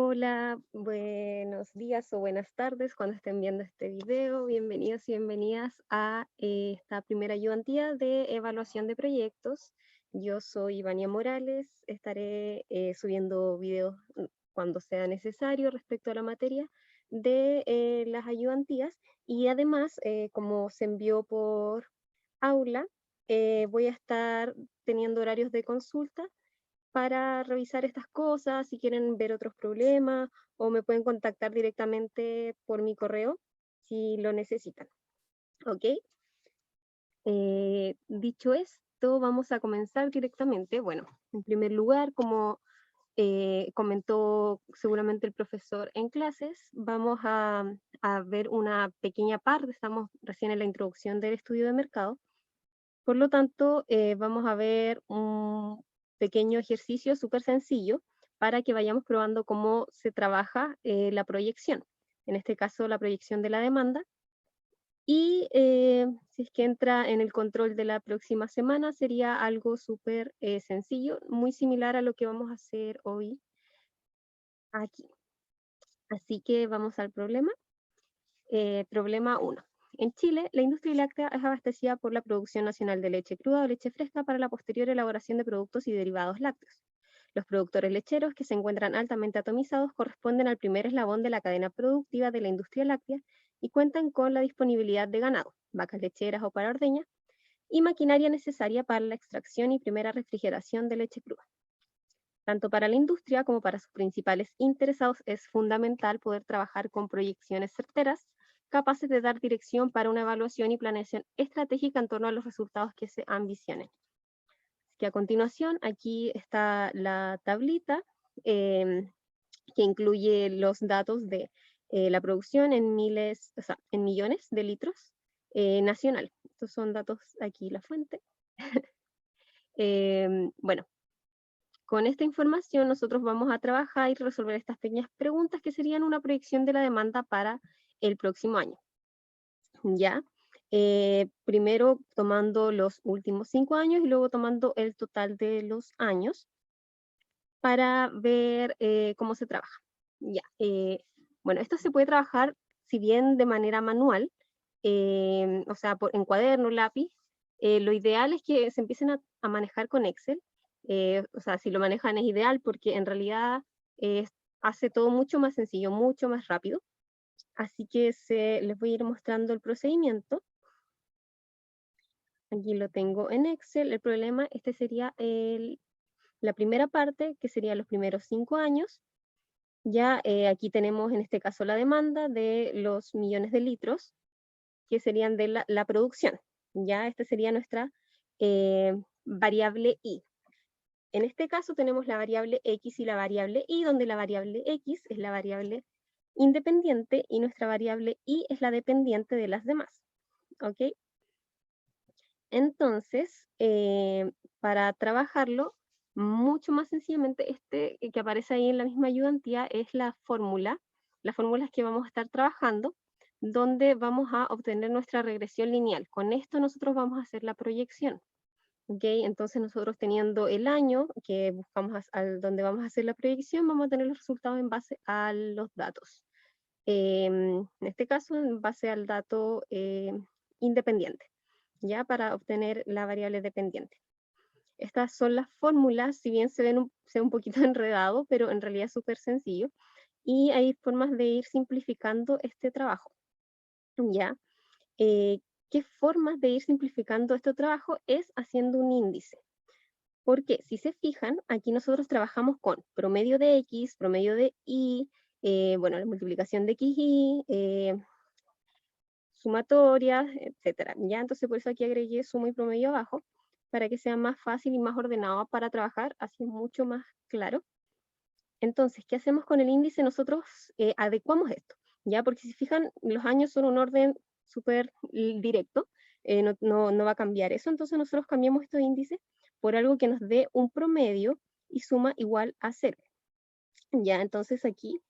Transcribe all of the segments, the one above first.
Hola, buenos días o buenas tardes cuando estén viendo este video. Bienvenidos y bienvenidas a esta primera ayudantía de evaluación de proyectos. Yo soy Ivania Morales, estaré subiendo videos cuando sea necesario respecto a la materia de las ayudantías y además, como se envió por aula, voy a estar teniendo horarios de consulta para revisar estas cosas, si quieren ver otros problemas, o me pueden contactar directamente por mi correo si lo necesitan. ¿Ok? Dicho esto, vamos a comenzar directamente. Bueno, en primer lugar, como comentó seguramente el profesor en clases, vamos a ver una pequeña parte, estamos recién en la introducción del estudio de mercado. Por lo tanto, vamos a ver un pequeño ejercicio súper sencillo para que vayamos probando cómo se trabaja la proyección. En este caso, la proyección de la demanda. Y si es que entra en el control de la próxima semana, sería algo súper sencillo, muy similar a lo que vamos a hacer hoy aquí. Así que vamos al problema. Problema 1. En Chile, la industria láctea es abastecida por la producción nacional de leche cruda o leche fresca para la posterior elaboración de productos y derivados lácteos. Los productores lecheros, que se encuentran altamente atomizados, corresponden al primer eslabón de la cadena productiva de la industria láctea y cuentan con la disponibilidad de ganado, vacas lecheras o para ordeña, y maquinaria necesaria para la extracción y primera refrigeración de leche cruda. Tanto para la industria como para sus principales interesados es fundamental poder trabajar con proyecciones certeras, capaces de dar dirección para una evaluación y planeación estratégica en torno a los resultados que se ambicionen. Así que a continuación, aquí está la tablita que incluye los datos de la producción en miles, o sea, en millones de litros nacional. Estos son datos aquí, la fuente. Bueno, con esta información nosotros vamos a trabajar y resolver estas pequeñas preguntas que serían una proyección de la demanda para el próximo año. ¿Ya? Primero tomando los últimos 5 años y luego tomando el total de los años para ver cómo se trabaja. Ya, bueno, esto se puede trabajar, si bien de manera manual, o sea, en cuaderno, lápiz, lo ideal es que se empiecen a manejar con Excel. O sea, si lo manejan es ideal porque en realidad hace todo mucho más sencillo, mucho más rápido. Así que les voy a ir mostrando el procedimiento. Aquí lo tengo en Excel. El problema, este sería la primera parte, que sería los primeros 5 años. Ya aquí tenemos en este caso la demanda de los millones de litros, que serían de la producción. Ya esta sería nuestra variable I. En este caso tenemos la variable X y la variable Y, donde la variable X es la variable independiente y nuestra variable Y es la dependiente de las demás. ¿Ok? Entonces, para trabajarlo, mucho más sencillamente, este que aparece ahí en la misma ayudantía es la fórmula, las fórmulas que vamos a estar trabajando, donde vamos a obtener nuestra regresión lineal. Con esto nosotros vamos a hacer la proyección. ¿Ok? Entonces nosotros teniendo el año que buscamos donde vamos a hacer la proyección, vamos a tener los resultados en base a los datos. En este caso, en base al dato independiente, ya para obtener la variable dependiente. Estas son las fórmulas, si bien se ve un poquito enredado, pero en realidad es súper sencillo. Y hay formas de ir simplificando este trabajo. ¿Ya? ¿Qué formas de ir simplificando este trabajo? Es haciendo un índice. Porque si se fijan, aquí nosotros trabajamos con promedio de X, promedio de Y, bueno, la multiplicación de X, Y, sumatorias, etcétera. Ya, entonces por eso aquí agregué suma y promedio abajo, para que sea más fácil y más ordenado para trabajar, así es mucho más claro. Entonces, ¿qué hacemos con el índice? Nosotros adecuamos esto, ¿ya? Porque si fijan, los años son un orden súper directo, no va a cambiar eso, entonces nosotros cambiamos estos índices por algo que nos dé un promedio y suma igual a 0. Ya, entonces aquí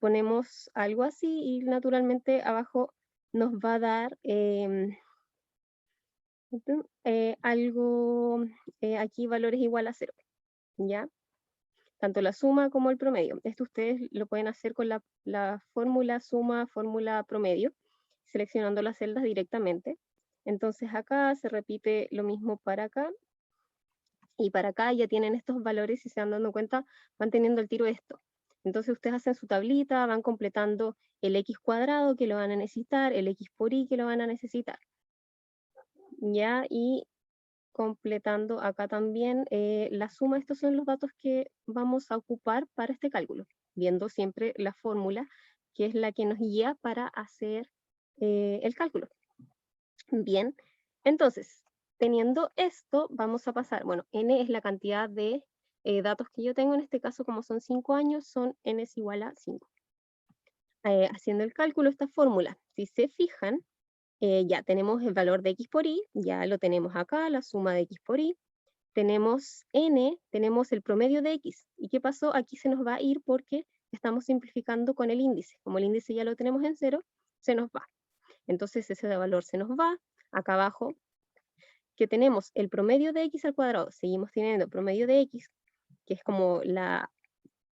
ponemos algo así y naturalmente abajo nos va a dar algo, aquí valores igual a 0, ¿ya? tanto la suma como el promedio. Esto ustedes lo pueden hacer con la fórmula suma, fórmula promedio, seleccionando las celdas directamente. Entonces acá se repite lo mismo para acá, y para acá ya tienen estos valores y se van dando cuenta, van teniendo el tiro esto. Entonces ustedes hacen su tablita, van completando el x cuadrado que lo van a necesitar, el x por y que lo van a necesitar. Ya, y completando acá también la suma. Estos son los datos que vamos a ocupar para este cálculo, viendo siempre la fórmula, que es la que nos guía para hacer el cálculo. Bien, entonces, teniendo esto, vamos a pasar, bueno, n es la cantidad de datos que yo tengo, en este caso como son 5 años, son n es igual a 5. Haciendo el cálculo, esta fórmula, si se fijan, ya tenemos el valor de x por y, ya lo tenemos acá, la suma de x por y, tenemos n, tenemos el promedio de x, ¿y qué pasó? Aquí se nos va a ir porque estamos simplificando con el índice, como el índice ya lo tenemos en 0, se nos va. Entonces ese valor se nos va, acá abajo, que tenemos el promedio de x al cuadrado, seguimos teniendo promedio de x, que es como la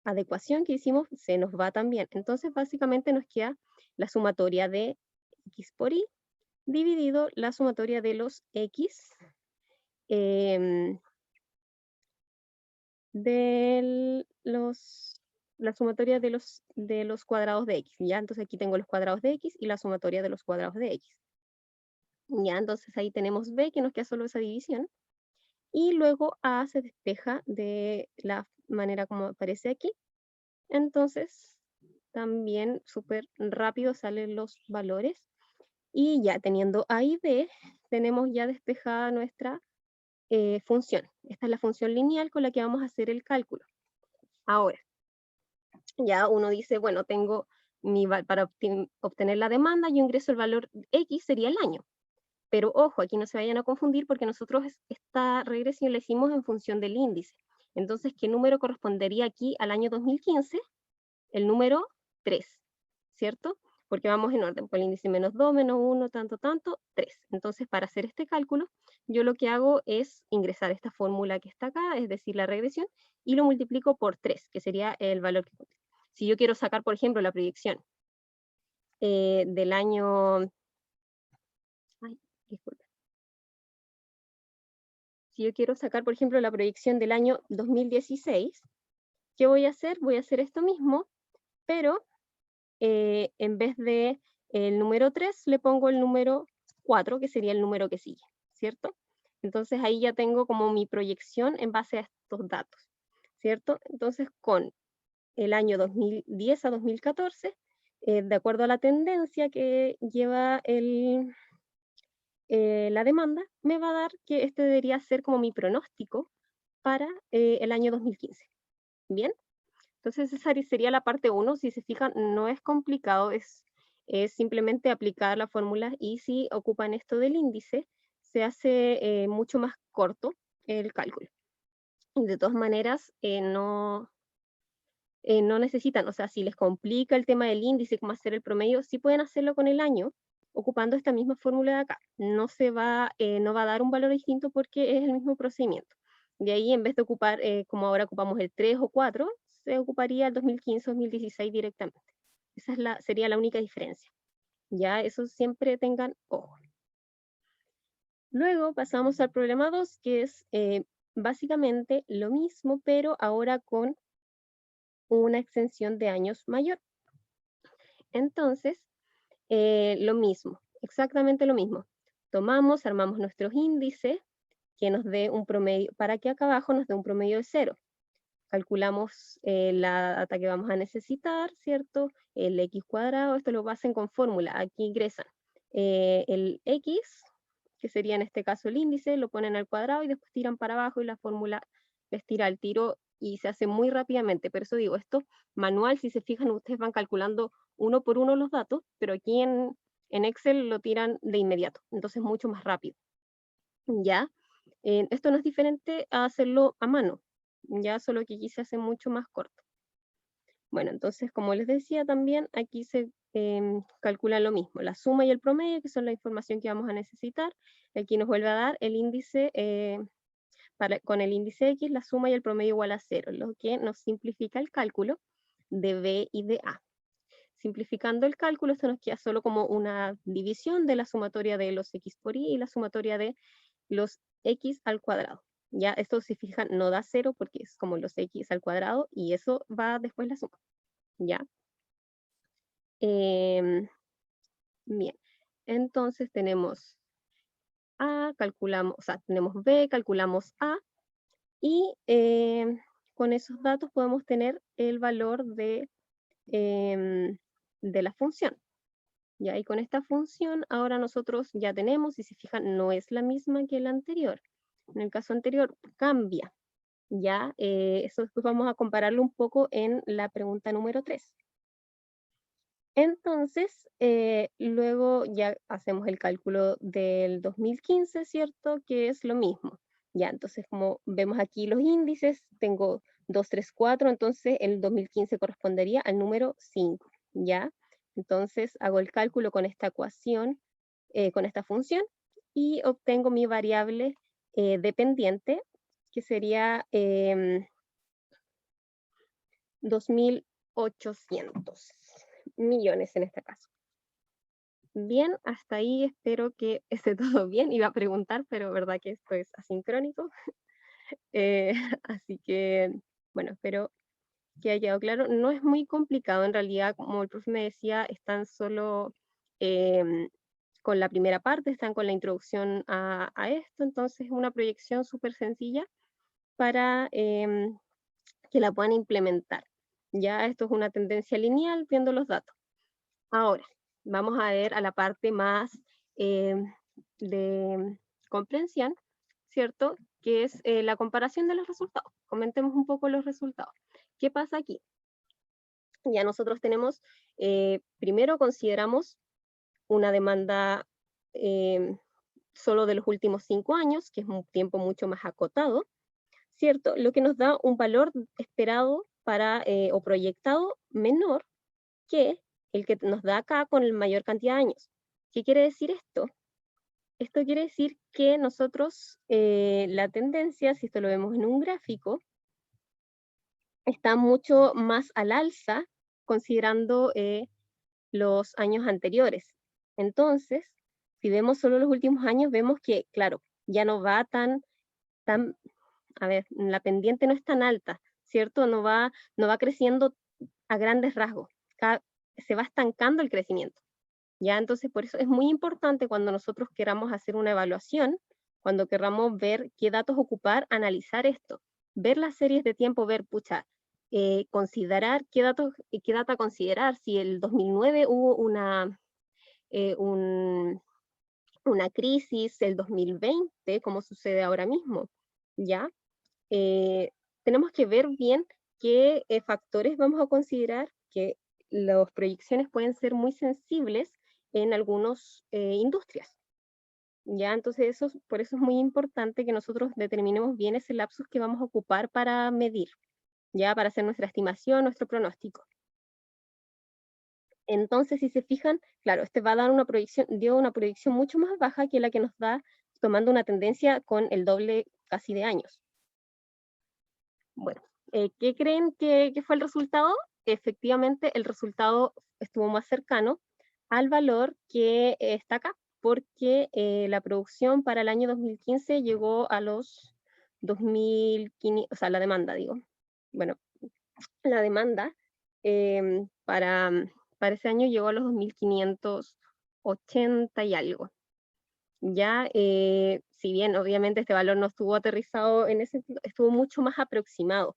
adecuación que hicimos, se nos va también. Entonces básicamente nos queda la sumatoria de x por y, dividido la sumatoria de los x, la sumatoria de los cuadrados de x, ¿ya? Entonces aquí tengo los cuadrados de x y la sumatoria de los cuadrados de x. Ya, entonces ahí tenemos b, que nos queda solo esa división. Y luego a se despeja de la manera como aparece aquí. Entonces, también súper rápido salen los valores. Y ya teniendo a y b, tenemos ya despejada nuestra función. Esta es la función lineal con la que vamos a hacer el cálculo. Ahora, ya uno dice, bueno, tengo para obtener la demanda, yo ingreso el valor X, sería el año. Pero ojo, aquí no se vayan a confundir porque nosotros esta regresión la hicimos en función del índice. Entonces, ¿qué número correspondería aquí al año 2015? El número 3, ¿cierto? Porque vamos en orden, por el índice menos 2, menos 1, tanto, 3. Entonces, para hacer este cálculo, yo lo que hago es ingresar esta fórmula que está acá, es decir, la regresión, y lo multiplico por 3, que sería el valor que encontré. Si yo quiero sacar, por ejemplo, la proyección del año... Ay, disculpe. Si yo quiero sacar, por ejemplo, la proyección del año 2016, ¿qué voy a hacer? Voy a hacer esto mismo, pero en vez de el número 3, le pongo el número 4, que sería el número que sigue, ¿cierto? Entonces ahí ya tengo como mi proyección en base a estos datos, ¿cierto? Entonces con el año 2010 a 2014, de acuerdo a la tendencia que lleva la demanda, me va a dar que este debería ser como mi pronóstico para el año 2015. ¿Bien? Entonces esa sería la parte 1. Si se fijan, no es complicado, es simplemente aplicar la fórmula, y si ocupan esto del índice, se hace mucho más corto el cálculo. De todas maneras, no necesitan, o sea, si les complica el tema del índice, cómo hacer el promedio, sí pueden hacerlo con el año, ocupando esta misma fórmula de acá. No va a dar un valor distinto porque es el mismo procedimiento. De ahí, en vez de ocupar, como ahora ocupamos el 3 o 4, se ocuparía el 2015 o 2016 directamente. Esa sería la única diferencia. Ya, eso siempre tengan ojo. Luego pasamos al problema 2, que es básicamente lo mismo, pero ahora con una extensión de años mayor. Entonces, lo mismo, exactamente lo mismo. Tomamos, armamos nuestros índices, que nos dé un promedio, para que acá abajo nos dé un promedio de 0. Calculamos la data que vamos a necesitar, ¿cierto? El x cuadrado, esto lo hacen con fórmula. Aquí ingresan el x, que sería en este caso el índice, lo ponen al cuadrado y después tiran para abajo y la fórmula les tira el tiro y se hace muy rápidamente. Por eso digo, esto manual, si se fijan, ustedes van calculando uno por uno los datos, pero aquí en Excel lo tiran de inmediato, entonces mucho más rápido. ¿Ya? Esto no es diferente a hacerlo a mano, ya, solo que aquí se hace mucho más corto. Bueno, entonces, como les decía también, aquí se calcula lo mismo, la suma y el promedio, que son la información que vamos a necesitar. Aquí nos vuelve a dar el índice con el índice X, la suma y el promedio igual a 0, lo que nos simplifica el cálculo de B y de A. Simplificando el cálculo, esto nos queda solo como una división de la sumatoria de los X por Y y la sumatoria de los X al cuadrado. Ya, esto si fijan no da 0 porque es como los X al cuadrado y eso va después la suma. Ya. Bien, entonces tenemos A, calculamos, o sea, tenemos B, calculamos A, y con esos datos podemos tener el valor de la función. Ya, y con esta función ahora nosotros ya tenemos, si se fijan, no es la misma que la anterior. En el caso anterior cambia, ya, eso después vamos a compararlo un poco en la pregunta número 3. Entonces, luego ya hacemos el cálculo del 2015, ¿cierto? Que es lo mismo. Ya, entonces como vemos aquí los índices, tengo 2, 3, 4, entonces el 2015 correspondería al número 5, ¿ya? Entonces hago el cálculo con esta ecuación, con esta función, y obtengo mi variable dependiente, que sería 2.800 millones en este caso. Bien, hasta ahí espero que esté todo bien. Iba a preguntar, pero verdad que esto es asincrónico. Así que, bueno, espero que haya quedado claro. No es muy complicado, en realidad, como el profe me decía, están solo con la primera parte, están con la introducción a esto, entonces es una proyección súper sencilla para que la puedan implementar. Ya esto es una tendencia lineal viendo los datos. Ahora, vamos a ver a la parte más de comprensión, ¿cierto? Que es la comparación de los resultados. Comentemos un poco los resultados. ¿Qué pasa aquí? Ya nosotros tenemos, primero consideramos una demanda solo de los últimos 5 años, que es un tiempo mucho más acotado, ¿cierto? Lo que nos da un valor esperado para, o proyectado menor que el que nos da acá con la mayor cantidad de años. ¿Qué quiere decir esto? Esto quiere decir que nosotros, la tendencia, si esto lo vemos en un gráfico, está mucho más al alza considerando los años anteriores. Entonces, si vemos solo los últimos años, vemos que, claro, ya no va tan, a ver, la pendiente no es tan alta, ¿cierto? No va creciendo a grandes rasgos, se va estancando el crecimiento. ¿Ya? Entonces, por eso es muy importante cuando nosotros queramos hacer una evaluación, cuando queramos ver qué datos ocupar, analizar esto, ver las series de tiempo, ver, pucha, considerar qué data considerar, si el 2009 hubo una crisis, el 2020, como sucede ahora mismo, ¿ya? Tenemos que ver bien qué factores vamos a considerar, que las proyecciones pueden ser muy sensibles en algunas industrias. ¿Ya? Entonces por eso es muy importante que nosotros determinemos bien ese lapsus que vamos a ocupar para medir, ya para hacer nuestra estimación, nuestro pronóstico. Entonces, si se fijan, claro, este va a dar dio una proyección mucho más baja que la que nos da tomando una tendencia con el doble casi de años. Bueno, ¿qué creen que fue el resultado? Efectivamente, el resultado estuvo más cercano al valor que está acá, porque la producción para el año 2015 llegó a los 2.500, o sea, la demanda, digo. Bueno, la demanda para ese año llegó a los 2.580 y algo. Ya, si bien obviamente este valor no estuvo aterrizado en ese sentido, estuvo mucho más aproximado.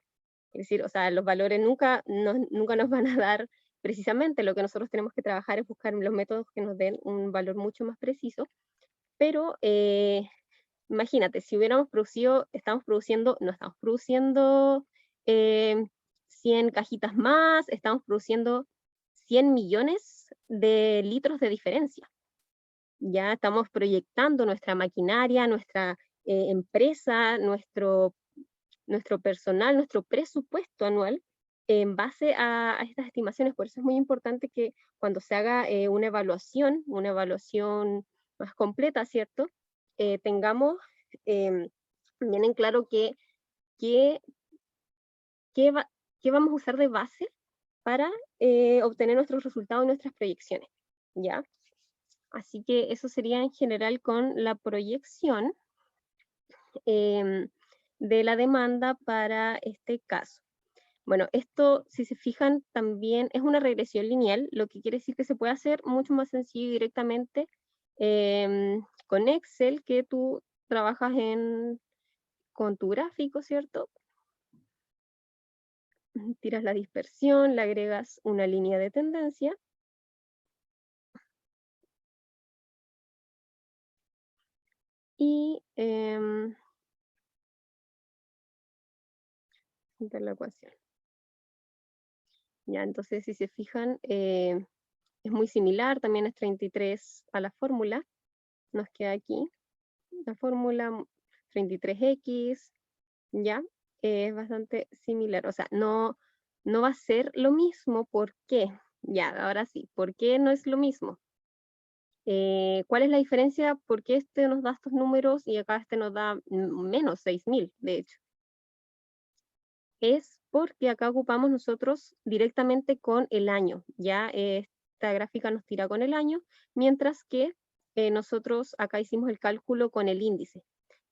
Es decir, o sea, los valores nunca nos van a dar precisamente, lo que nosotros tenemos que trabajar es buscar los métodos que nos den un valor mucho más preciso, pero imagínate, si hubiéramos producido, no estamos produciendo 100 cajitas más, estamos produciendo 100 millones de litros de diferencia. Ya estamos proyectando nuestra maquinaria, nuestra empresa, nuestro personal, nuestro presupuesto anual en base a estas estimaciones. Por eso es muy importante que cuando se haga una evaluación más completa, ¿cierto? Tengamos Tienen claro qué, qué, qué vamos a usar de base para obtener nuestros resultados y nuestras proyecciones, ¿ya? Así que eso sería en general con la proyección de la demanda para este caso. Bueno, esto, si se fijan, también es una regresión lineal, lo que quiere decir que se puede hacer mucho más sencillo y directamente con Excel, que tú trabajas con tu gráfico, ¿cierto? Tiras la dispersión, le agregas una línea de tendencia. Y la ecuación. Ya, entonces si se fijan, es muy similar, también es 33 a la fórmula. Nos queda aquí la fórmula 33x, ¿ya? Es bastante similar, o sea, no va a ser lo mismo. ¿Por qué? Ya, ahora sí, ¿por qué no es lo mismo? ¿Cuál es la diferencia? ¿Por qué este nos da estos números y acá este nos da menos 6.000, de hecho? Es porque acá ocupamos nosotros directamente con el año, ya esta gráfica nos tira con el año, mientras que nosotros acá hicimos el cálculo con el índice.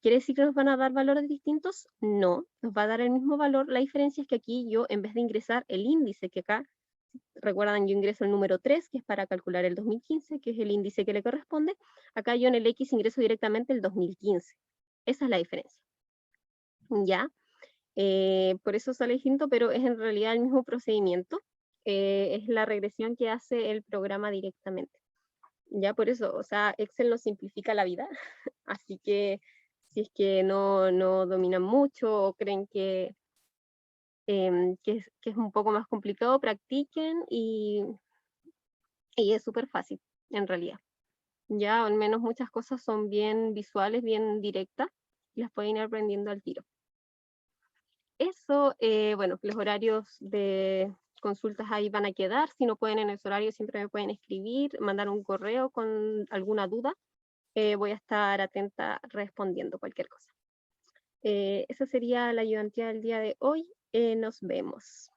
¿Quiere decir que nos van a dar valores distintos? No, nos va a dar el mismo valor. La diferencia es que aquí yo, en vez de ingresar el índice, que acá, recuerdan, yo ingreso el número 3, que es para calcular el 2015, que es el índice que le corresponde, acá yo en el X ingreso directamente el 2015. Esa es la diferencia. ¿Ya? Por eso sale distinto, pero es en realidad el mismo procedimiento. Es la regresión que hace el programa directamente. Ya por eso, o sea, Excel nos simplifica la vida, así que si es que no dominan mucho o creen que es un poco más complicado, practiquen y es súper fácil, en realidad. Ya al menos muchas cosas son bien visuales, bien directas, y las pueden ir aprendiendo al tiro. Eso, bueno, los horarios de consultas ahí van a quedar. Si no pueden en ese horario, siempre me pueden escribir, mandar un correo con alguna duda. Voy a estar atenta respondiendo cualquier cosa. Esa sería la ayudantía del día de hoy. Nos vemos.